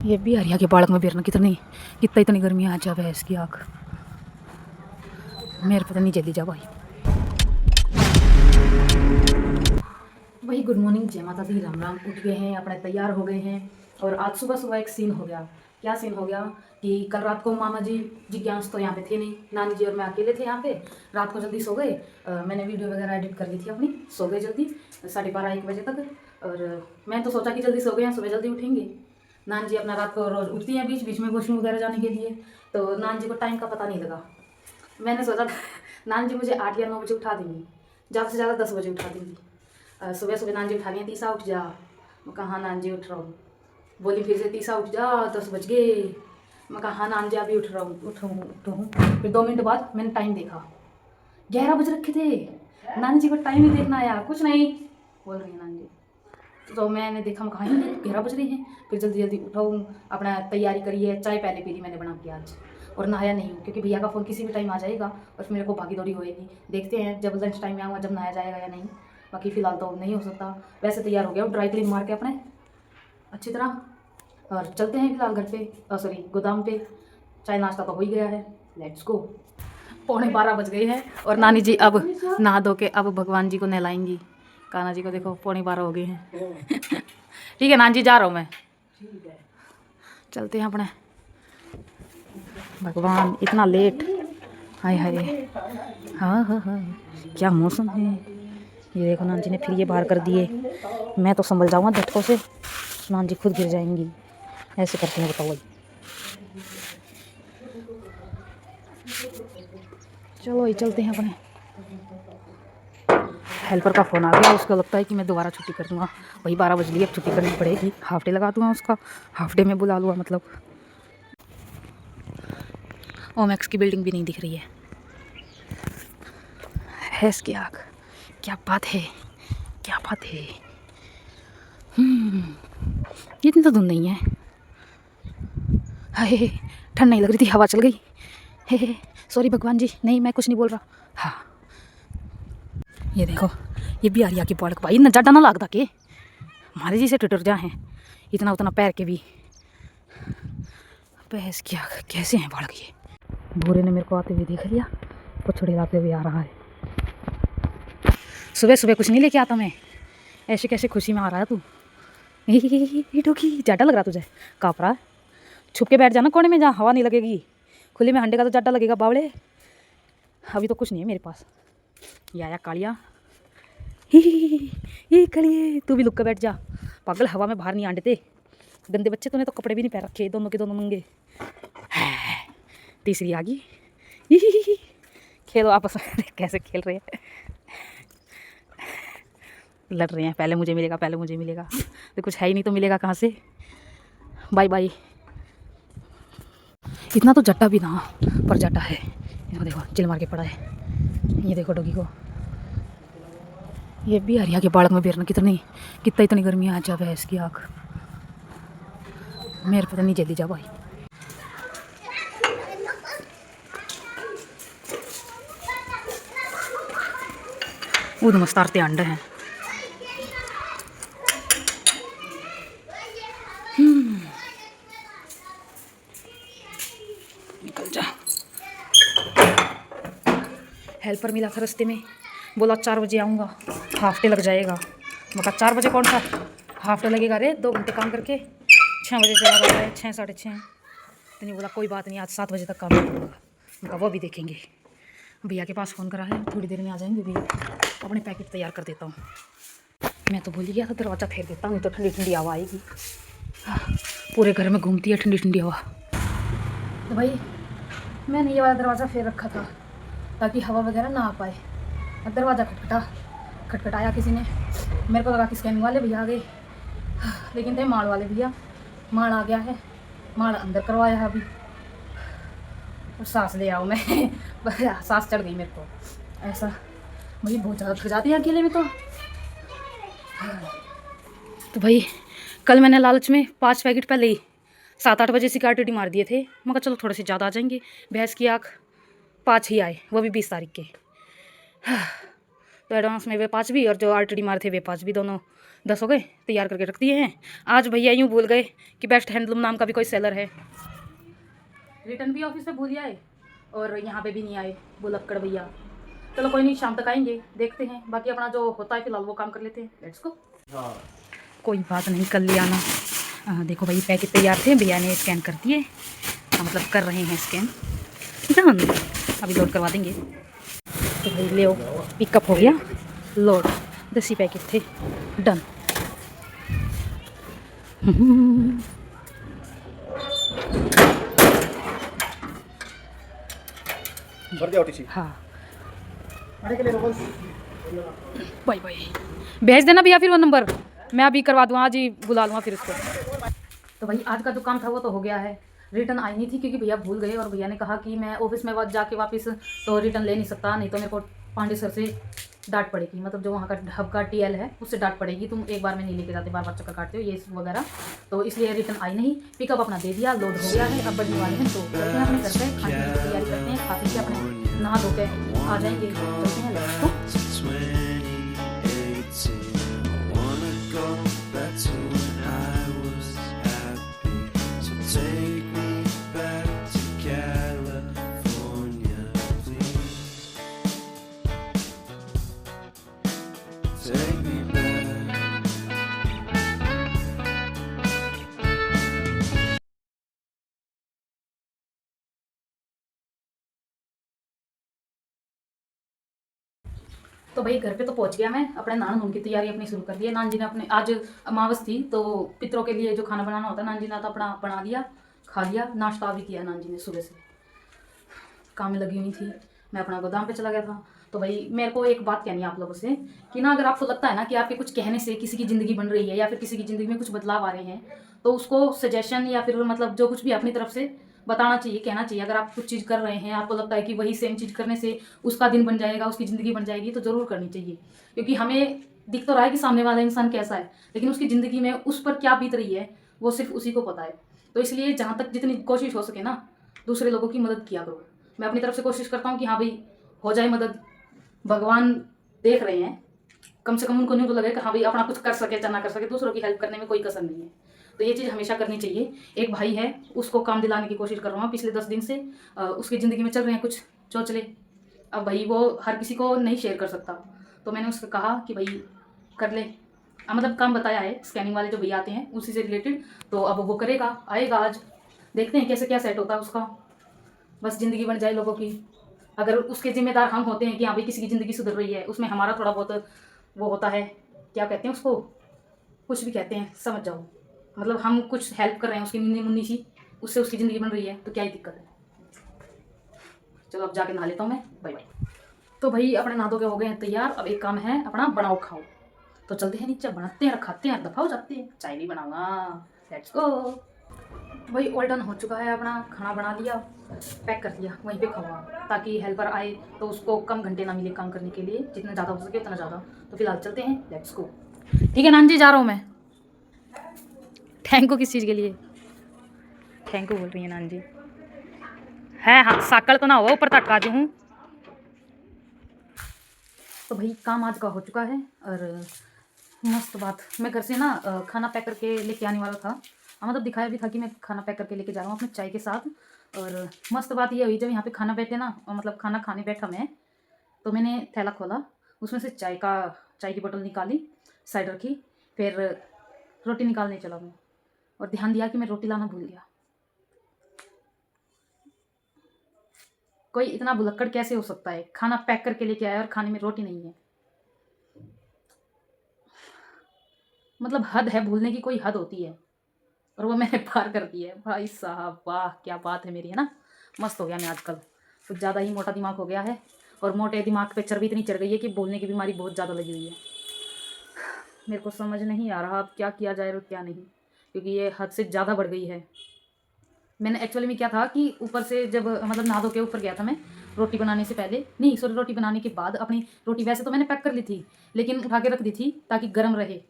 ये भी हरिया के बालक में बेरना कितनी कितना इतनी गर्मी आ जा भैंस की आँख मेरे पता नहीं जल्दी जा भाई। वही गुड मॉर्निंग, जय माता दी, राम राम। उठ गए हैं, अपने तैयार हो गए हैं। और आज सुबह सुबह एक सीन हो गया। क्या सीन हो गया कि कल रात को मामा जी जिज्ञास तो यहाँ पे थे नहीं, नानी जी और मैं अकेले थे यहाँ पे। रात को जल्दी सो गए। मैंने वीडियो वगैरह एडिट कर ली थी अपनी, सो गए जल्दी 12:30-1 बजे तक। और मैं तो सोचा कि जल्दी सो गए हैं, सुबह जल्दी उठेंगे। नानी जी अपना रात को रोज उठती हैं बीच बीच में वॉशरूम वगैरह जाने के लिए, तो नानी जी को टाइम का पता नहीं लगा। मैंने सोचा नानी जी मुझे 8 या 9 बजे उठा देंगी, ज़्यादा से ज़्यादा 10 बजे उठा देंगी। सुबह सुबह नानी जी उठा लिया, तीसा उठ जा। मैं कहा हाँ नानी जी उठ रहा हूँ। बोली फिर से तीसा उठ जा, 10 बज गए। मैं कहा हाँ नानी जी अभी उठ रहा हूँ, उठूँ। फिर 2 मिनट बाद मैंने टाइम देखा, 11 बज रखे थे। नानी जी को टाइम ही देखना आया, कुछ नहीं बोल रही है नानी जी। तो मैंने देखा, मैं कहा 11 बज रहे हैं। फिर जल्दी जल्दी उठाऊँ, अपना तैयारी करिए। चाय पहले पी ली मैंने बना के आज, और नहाया नहीं हूँ क्योंकि भैया का फ़ोन किसी भी टाइम आ जाएगा और फिर मेरे को भागी दौड़ी होएगी। देखते हैं जब लंच टाइम में आऊँगा जब नहाया जाएगा या नहीं। बाकी फ़िलहाल तो नहीं हो सकता। वैसे तैयार हो गया हूँ, ड्राई क्लीन मार के अपने अच्छी तरह, और चलते हैं फिलहाल घर पे, सॉरी गोदाम पे। चाय नाश्ता तो हो ही गया है, लेट्स गो। 12:15 बज गए हैं और नानी जी अब नहा धो के अब भगवान जी को नहलाएंगी। कान्हा जी को देखो 12:15 हो गए हैं। ठीक है नानी जी, जा रहा हूँ मैं। चलते हैं अपने। भगवान इतना लेट, हाय हाय। हाँ हाँ हाँ, क्या मौसम है। ये देखो नानी जी ने फिर ये बाहर कर दिए। मैं तो संभल जाऊँगा झटकों से, नानी जी खुद गिर जाएंगी। ऐसे करते हैं, बताओ भाई। चलो ये चलते हैं अपने। हेल्पर का फ़ोन आ गया, उसको लगता है कि मैं दोबारा छुट्टी कर दूँगा। वही 12 बज लिए, अब छुट्टी करनी पड़ेगी। हाफ डे लगा दूँगा उसका, हाफ डे में बुला लूँगा मतलब। ओमैक्स की बिल्डिंग भी नहीं दिख रही है इसकी आँख। क्या बात है, क्या बात है। इतनी तो धुंध नहीं है। हाय, ठंड नहीं लग रही थी, हवा चल गई। हे सॉरी भगवान जी, नहीं मैं कुछ नहीं बोल रहा। हाँ ये देखो, ये भी आरिया की पड़क भाई, न ज्यादा ना लगता के हमारे जी से टुटर जा हैं इतना उतना पैर के भी। भैंस क्या कैसे हैं बालक। ये भूरे ने मेरे को आते हुए देख लिया, कुछ लाते हुए आ रहा है। सुबह सुबह कुछ नहीं लेके आता मैं, ऐसे कैसे खुशी में आ रहा है तू। ठोकी ज़्यादा लग रहा तुझे, काँप रहा है। छुप के बैठ जाना कोने में जहाँ हवा नहीं लगेगी, खुले में हंडे का तो ज़्यादा लगेगा बावड़े। अभी तो कुछ नहीं है मेरे पास। ये आया कालिया, ये कालिए तू भी लुक के बैठ जा पागल, हवा में बाहर नहीं आंडते गंदे बच्चे। तूने तो कपड़े भी नहीं पहन रखे, दोनों के दोनों नंगे। तीसरी आ गई, खेलो आपस में। कैसे खेल रहे हैं, लड़ रहे हैं। पहले मुझे मिलेगा, पहले मुझे मिलेगा, तो कुछ है ही नहीं तो मिलेगा कहाँ से। Bye bye. इतना तो जट्टा भी ना, पर जट्टा है। ये देखो चिल मार के पड़ा है। ये देखो डॉगी को, ये भी हरिया के बालक में बेरना कितनी इतनी गर्मी आ जा भैंस की आँख मेरे पता नहीं जल्दी जा भाई। वो मस्तारते अंडे हैं। निकल जा। हेल्पर मिला था रास्ते में, बोला 4 बजे आऊँगा, हाफ डे लग जाएगा। मैं कहा 4 बजे कौन सा हाफ डे लगेगा रे, 2 घंटे काम करके 6 बजे चला रहा है, 6 साढ़े 6। तो नहीं बोला कोई बात नहीं, आज 7 बजे तक काम करूँगा। मैं कहा वो भी देखेंगे। भैया के पास फ़ोन करा है, थोड़ी देर में आ जाएंगे भैया। अपने पैकेट तैयार कर देता हूँ। मैं तो भूल ही गया था, दरवाज़ा फेर देता हूँ, तो ठंडी ठंडी हवा आएगी। पूरे घर में घूमती है ठंडी ठंडी हवा। तो भाई मैंने ये वाला दरवाज़ा फेर रखा था ताकि हवा वगैरह ना आ पाए। अब दरवाज़ा खटखटाया किसी ने, मेरे को लगा कि स्कैनिंग वाले भैया आ गए, लेकिन थे माड़ वाले भैया। माड़ आ गया है, माड़ अंदर करवाया है अभी। और सांस ले आओ मैं सांस चढ़ गई मेरे को ऐसा। भाई बहुत ज़्यादा थक जाती है अकेले में तो भाई कल मैंने लालच में 5 पैकेट पहले ही 7-8 बजे सिक्योरिटी मार दिए थे। मैं कहा चलो थोड़े से ज़्यादा आ जाएंगे। भैंस की आँख 5 ही आए, वो भी 20 तारीख के। तो एडवांस में वे 5 भी और जो आरटीडी मारे थे वे 5 भी, दोनों 10 हो गए, तैयार करके रख दिए हैं। आज भैया यूँ भूल गए कि बेस्ट हैंडलूम नाम का भी कोई सेलर है। रिटर्न भी ऑफिस से भूल आए और यहाँ पे भी नहीं आए बुलक्कड़ भैया। चलो कोई नहीं, शाम तक आएंगे, देखते हैं। बाकी अपना जो होता है फिलहाल वो काम कर लेते हैं। Let's go. कोई बात नहीं, कल ले आना। देखो भाई पैकेट तैयार थे, भैया ने स्कैन कर दिए। मतलब कर रहे हैं स्कैन, डन। अभी लोड करवा देंगे। तो भाई ले पिकअप हो गया, लोड। 10 ही पैकेट थे, डन। हाँ बाय बाय। भेज देना भैया फिर वो नंबर, मैं अभी करवा दूँ, आज ही बुला लूँगा फिर उसको। तो भाई आज का जो काम था वो तो हो गया है। रिटर्न आई नहीं थी क्योंकि भैया भूल गए, और भैया ने कहा कि मैं ऑफिस में जाके वापस तो रिटर्न ले नहीं सकता, नहीं तो मेरे को पांडे सर से डांट पड़ेगी। मतलब जो वहाँ का हब का टीएल है उससे डांट पड़ेगी, तुम एक बार में नहीं लेके जाते, बार बार चक्कर काटते हो ये वगैरह। तो इसलिए रिटर्न आई नहीं। पिकअप अपना दे दिया, लोड हो गया है, अब बढ़ने वाले हैं। तो चलते हैं अपने घर पे, खाने की तैयारी करते हैं, खा पी के अपने नहा धो के आ जाएंगे। चलते हैं, लेट्स गो। तो भाई घर पे तो पहुंच गया मैं, अपने नान नून की तैयारी अपनी शुरू कर दी है। नान जी ने अपने, आज अमावस थी तो पितरों के लिए जो खाना बनाना होता है नान जी ने तो अपना बना दिया, खा लिया। नाश्ता भी किया नान जी ने, सुबह से काम में लगी हुई थी, मैं अपना गोदाम पे चला गया था। तो भाई मेरे को एक बात कहनी है आप लोगों से कि ना, अगर आपको लगता है ना कि आपके कुछ कहने से किसी की ज़िंदगी बन रही है या फिर किसी की ज़िंदगी में कुछ बदलाव आ रहे हैं, तो उसको सजेशन या फिर मतलब जो कुछ भी अपनी तरफ से बताना चाहिए, कहना चाहिए। अगर आप कुछ चीज़ कर रहे हैं, आपको लगता है कि वही सेम चीज़ करने से उसका दिन बन जाएगा, उसकी ज़िंदगी बन जाएगी, तो ज़रूर करनी चाहिए। क्योंकि हमें दिख तो रहा है कि सामने वाला इंसान कैसा है, लेकिन उसकी ज़िंदगी में उस पर क्या बीत रही है वो सिर्फ उसी को पता है। तो इसलिए जहाँ तक जितनी कोशिश हो सके ना, दूसरे लोगों की मदद किया करो। मैं अपनी तरफ से कोशिश करता हूँ कि हाँ भाई हो जाए मदद, भगवान देख रहे हैं, कम से कम उनको न्यू तो लगे कि हाँ भाई अपना कुछ कर सके चाहे ना कर सके, दूसरों की हेल्प करने में कोई कसर नहीं है। तो ये चीज़ हमेशा करनी चाहिए। एक भाई है, उसको काम दिलाने की कोशिश कर रहा हूँ पिछले 10 दिन से। उसकी ज़िंदगी में चल रहे हैं कुछ चोचले। अब भाई वो हर किसी को नहीं शेयर कर सकता, तो मैंने उसको कहा कि भाई कर ले। मतलब काम बताया है स्कैनिंग वाले जो भैया आते हैं उसी से रिलेटेड, तो अब वो करेगा, आएगा आज, देखते हैं कैसे क्या सेट होता है उसका। बस ज़िंदगी बन जाए लोगों की। अगर उसके जिम्मेदार हम होते हैं कि हाँ भाई किसी की ज़िंदगी सुधर रही है, उसमें हमारा थोड़ा बहुत वो होता है, क्या कहते हैं उसको, कुछ भी कहते हैं, समझ जाओ। मतलब हम कुछ हेल्प कर रहे हैं उसकी निन्नी मुन्नी सी, उससे उसकी ज़िंदगी बन रही है, तो क्या ही दिक्कत है। चलो अब जाके नहा लेता हूँ मैं, बाय बाय। तो भाई अपने नहा धो के हो गए हैं तैयार। अब एक काम है अपना, बनाओ खाओ। तो चलते हैं नीचे, बनाते हैं और खाते हैं, दफा हो जाते हैं, चाय भी बनाऊंगा। Let's go. वही ऑल डन हो चुका है, अपना खाना बना लिया, पैक कर दिया, वहीं पे खाऊंगा, ताकि हेल्पर आए तो उसको कम घंटे ना मिले काम करने के लिए, जितना ज़्यादा हो सके उतना ज़्यादा। तो फिलहाल चलते हैं, लेट्स गो। ठीक है नान जी, जा रहा हूँ मैं। थैंक यू किस चीज़ के लिए? थैंक यू बोल रही है नान जी। है हाँ, साकड़ तो ना हुआ ऊपर तक आज हूँ। तो भाई काम आज का हो चुका है, और मस्त बात, मैं घर से ना खाना पैक करके लेके आने वाला था। मतलब दिखाया भी था कि मैं खाना पैक करके लेके जा रहा हूँ अपने चाय के साथ। और मस्त बात ये हुई, जब यहाँ पे खाना बैठे ना, मतलब खाना खाने बैठा मैं, तो मैंने थैला खोला, उसमें से चाय की बोतल निकाली, साइड रखी, फिर रोटी निकालने चला मैं, और ध्यान दिया कि मैं रोटी लाना भूल गया। कोई इतना भुलक्कड़ कैसे हो सकता है, खाना पैक करके लेके आया और खाने में रोटी नहीं है। मतलब हद है, भूलने की कोई हद होती है, और वो मैंने पार कर दी है। भाई साहब वाह, क्या बात है मेरी, है ना। मस्त हो गया मैं आजकल, कुछ ज़्यादा ही मोटा दिमाग हो गया है, और मोटे दिमाग पे चर्बी इतनी चढ़ गई है कि बोलने की बीमारी बहुत ज़्यादा लगी हुई है। मेरे को समझ नहीं आ रहा अब क्या किया जाए और क्या नहीं, क्योंकि ये हद से ज़्यादा बढ़ गई है। मैंने एक्चुअली में क्या था कि ऊपर से जब मतलब नहा धो के ऊपर गया था मैं, रोटी बनाने से पहले, नहीं सॉरी, रोटी बनाने के बाद अपनी रोटी वैसे तो मैंने पैक कर ली थी, लेकिन उठा के रख दी थी ताकि गर्म रहे,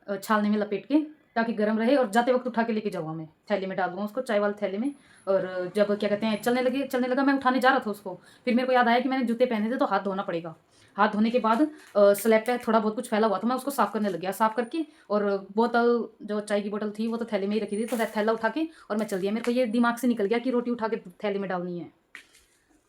छालने में लपेट के। ताकि गर्म रहे, और जाते वक्त उठा के लेके जाऊँगा मैं, थैली में डाल दूँगा उसको, चाय वाले थैली में। और जब क्या कहते हैं चलने लगा, मैं उठाने जा रहा था उसको, फिर मेरे को याद आया कि मैंने जूते पहने थे तो हाथ धोना पड़ेगा। हाथ धोने के बाद स्लैब पे थोड़ा बहुत कुछ फैला हुआ था, मैं उसको साफ़ करने लग गया। साफ़ करके और बोतल, जो चाय की बोतल थी वो तो थैली में ही रखी थी, तो थैला उठा के और मैं चल दिया। मेरे को ये दिमाग से निकल गया कि रोटी उठा के थैली में डालनी है,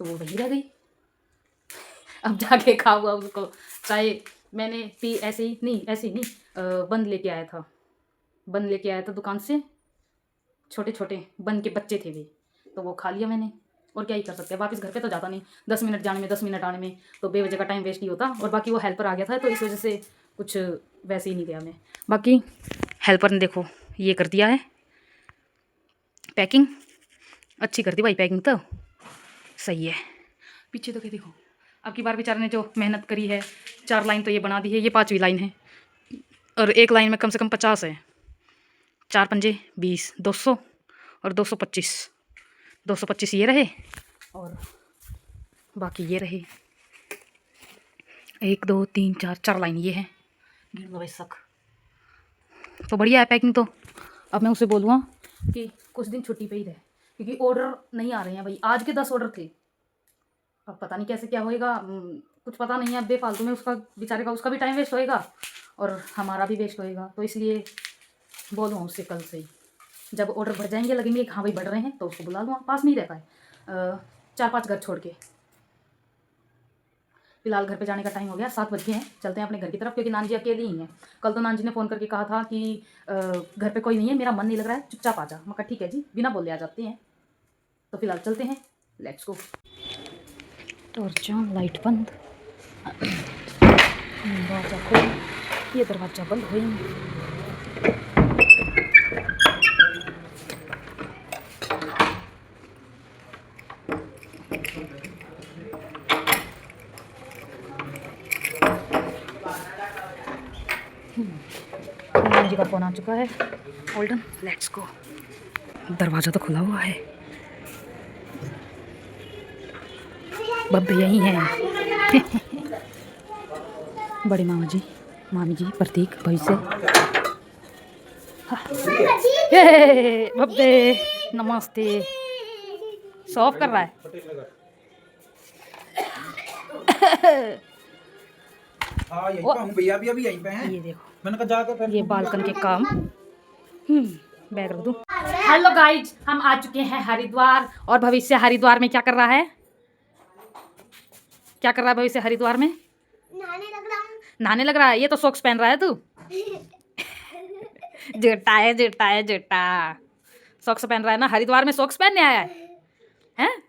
तो वो वहीं रह गई। अब जाके खा हुआ उसको चाय मैंने पी, ऐसे ही नहीं, बंद लेके आया था दुकान से, छोटे छोटे बन के बच्चे थे वे, तो वो खा लिया मैंने। और क्या ही कर सकते हैं, वापस घर पे तो जाता नहीं, 10 मिनट जाने में 10 मिनट आने में, तो बेवजह का टाइम वेस्ट ही होता। और बाकी वो हेल्पर आ गया था, तो इस वजह से कुछ वैसे ही नहीं गया मैं। बाकी हेल्पर ने देखो ये कर दिया है, पैकिंग अच्छी कर दी भाई, पैकिंग तो सही है। पीछे तो क्या देखो, अब की बार बेचारे ने जो मेहनत करी है, 4 लाइन तो ये बना दी है, ये 5वीं लाइन है, और एक लाइन में कम से कम 50 है, 4 पंजे 20, 200 और 225 ये रहे, और बाकी ये रहे 1 2 3 4 लाइन ये है, गिन लो भाई सक। तो बढ़िया है पैकिंग तो। अब मैं उसे बोलूँगा कि कुछ दिन छुट्टी पे ही रहे, क्योंकि ऑर्डर नहीं आ रहे हैं भाई। आज के 10 ऑर्डर थे, अब पता नहीं कैसे क्या होएगा, कुछ पता नहीं है। अब बेफालतू में उसका बेचारे का उसका भी टाइम वेस्ट होएगा और हमारा भी वेस्ट होएगा, तो इसलिए बोलूँ उससे कल से ही, जब ऑर्डर बढ़ जाएंगे, लगेंगे कि हाँ भाई बढ़ रहे हैं, तो उसको बुला लूँगा। पास नहीं रहता है, 4-5 घर छोड़ के। फिलहाल घर पे जाने का टाइम हो गया, 7 बज गए हैं, चलते हैं अपने घर की तरफ, क्योंकि नानजी अकेली ही हैं। कल तो नानजी ने फ़ोन करके कहा था कि घर पे कोई नहीं है, मेरा मन नहीं लग रहा है, चुपचाप आ जा। मैं कहा ठीक है जी, बिना बोले आ जाते हैं। तो फिलहाल चलते हैं, let's go. Torch on, light बंद, दरवाजा खोल, ये दरवाजा बंद हुई। जी का फ़ोन आ चुका है, होल्डन, लेट्स गो। दरवाज़ा तो खुला हुआ है, बब्बे यहीं हैं। बड़े मामा जी, मामी जी, प्रतीक, भविष्य, बब्बे नमस्ते। सॉफ कर रहा है। भैया भी अभी यहीं पे हैं। ये देखो, मैंने कहा जाकर ये बालकन के काम, बैग रख दूं। हेलो गाइज, हम आ चुके हैं हरिद्वार, और भविष्य हरिद्वार में क्या कर रहा है? क्या कर रहा है भविष्य हरिद्वार में? नहाने लग रहा है। ये तो सॉक्स पहन रहा है तू। झूठा है, झूठा है, झूठा। सॉक्स पहन रहा है ना, हरिद्वार में सॉक्स पहनने आया है, हैं?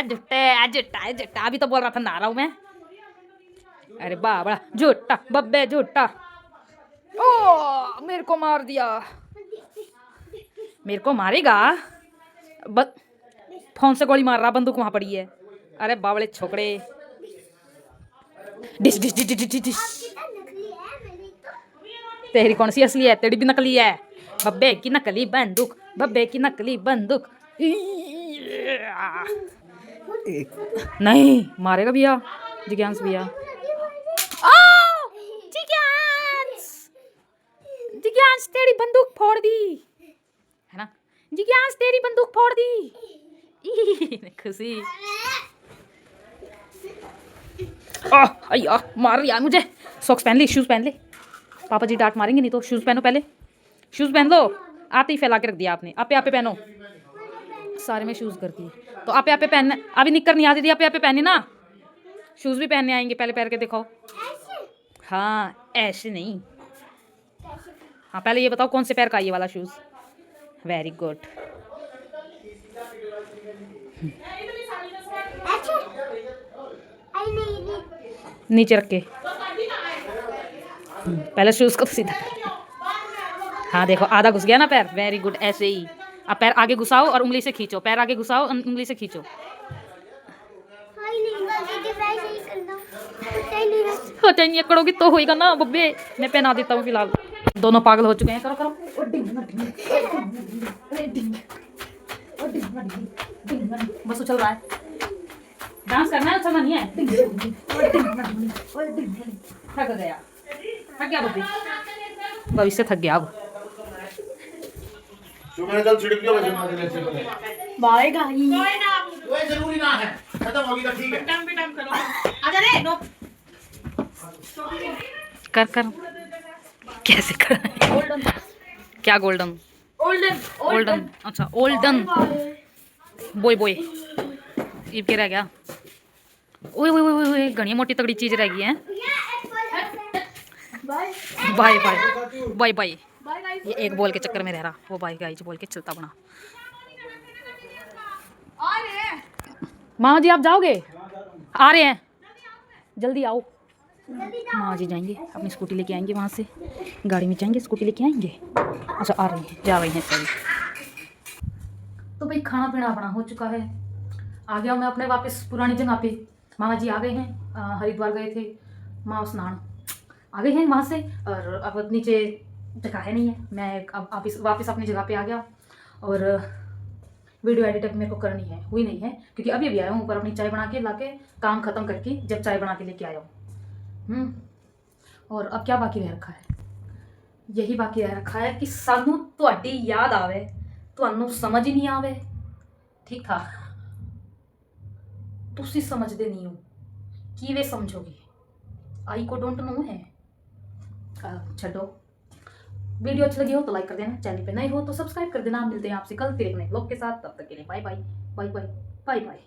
झूठे, झूठा है, झूठा। अभी तो बोल रहा था नहा रहा हूं मैं। अरे वाह, बड़ा झूठा बब्बे, झूठा। ओ मेरे को मार दिया, मेरे को मारेगा। फोन से गोली मार रहा, बंदूक वहां पड़ी है। अरे बावड़े छोकरे, डिश डिश डिश डिश डिश। तेरी कौन सी असली है? तेरी भी नकली है। बब्बे की नकली बंदूक, बब्बे की नकली बंदूक। नहीं मारेगा भैया, जिज्ञांस भैया। जिज्ञांस तेरी बंदूक फोड़ दी है ना, जिज्ञांस तेरी बंदूक फोड़ दी। खुशी, अय्या मार रही मुझे। सॉक्स पहन ली, शूज पहन ले, पापा जी डांट मारेंगे नहीं तो। शूज पहनो, पहले शूज पहन लो। आते ही फैला के रख दिया आपने। आपे आपे पहनो, सारे में शूज करती है तो आपे आपे पहनना। अभी निक्कर नहीं आती थी, आपे आपे पहने ना। शूज भी पहनने आएंगे, पहले पहन के दिखाओ। हाँ ऐसे नहीं, हाँ पहले ये बताओ कौन से पैर का ये वाला शूज। Very good. नीचे रख के पहले शूज को सीधा। हाँ देखो, आधा घुस गया ना पैर। वेरी गुड, ऐसे ही। अब पैर आगे घुसाओ और उंगली से खींचो, पैर आगे घुसाओ, उंगली से खींचो। होता नहीं करोगी तो होएगा ना बब्बे। मैं पहना देता हूँ फिलहाल। दोनों पागल हो चुके हैं। करो करो, बस उछल रहा है। डांस करना है, उछलना नहीं है। थक गया, थक गया बब्बे। भविष्य थक गया अब। जो मैंने कल छिड़क दिया वैसे मार के लेक्चर में बाय गाई वो जरूरी ना है, खत्म होगी तो ठीक है। कर कर कैसे कर गोल्डन क्या गोल्डन गोल्डन अच्छा ओल्डन बॉय बॉय ये क्या रह गया ओए ओए ओए ओए घनी मोटी तगड़ी चीज रह गई है बाय बाय बाय बाय ये एक बॉल के चक्कर में रह रहा वो बाय गाइस बोल के चलता बना मामा जी आप जाओगे आ रहे हैं जल्दी आओ मामा जी जाएंगे अपनी स्कूटी लेके आएंगे वहाँ से गाड़ी में जाएंगे स्कूटी लेके आएंगे अच्छा आ रही हैं जा रही हैं सही तो भाई खाना पीना अपना हो चुका है आ गया मैं अपने वापस पुरानी जगह पे मामा जी आ गए हैं हरिद्वार गए थे माँ स्नान आ गए हैं वहाँ से और अब नीचे जगह है नहीं है मैं अब वापस अपनी जगह पे आ गया और वीडियो एडिट मेरे को करनी है हुई नहीं है क्योंकि अभी अभी आया हूँ ऊपर अपनी चाय बना के लाके काम खत्म करके जब चाय बना के लेके आया हूँ और अब क्या बाकी रह रखा है यही बाकी रह रखा है कि सानू तुहाडी याद आवे तुहानू समझ ही नहीं आवे ठीक था तुसी समझदे नहीं हो किवें समझोगे आई को डोंट नो है छड्डो वीडियो अच्छी लगी हो तो लाइक कर देना चैनल पे नए हो तो सब्सक्राइब कर देना मिलते हैं आपसे कल फिर एक नए ब्लॉग के साथ तब तक के लिए bye bye bye bye bye bye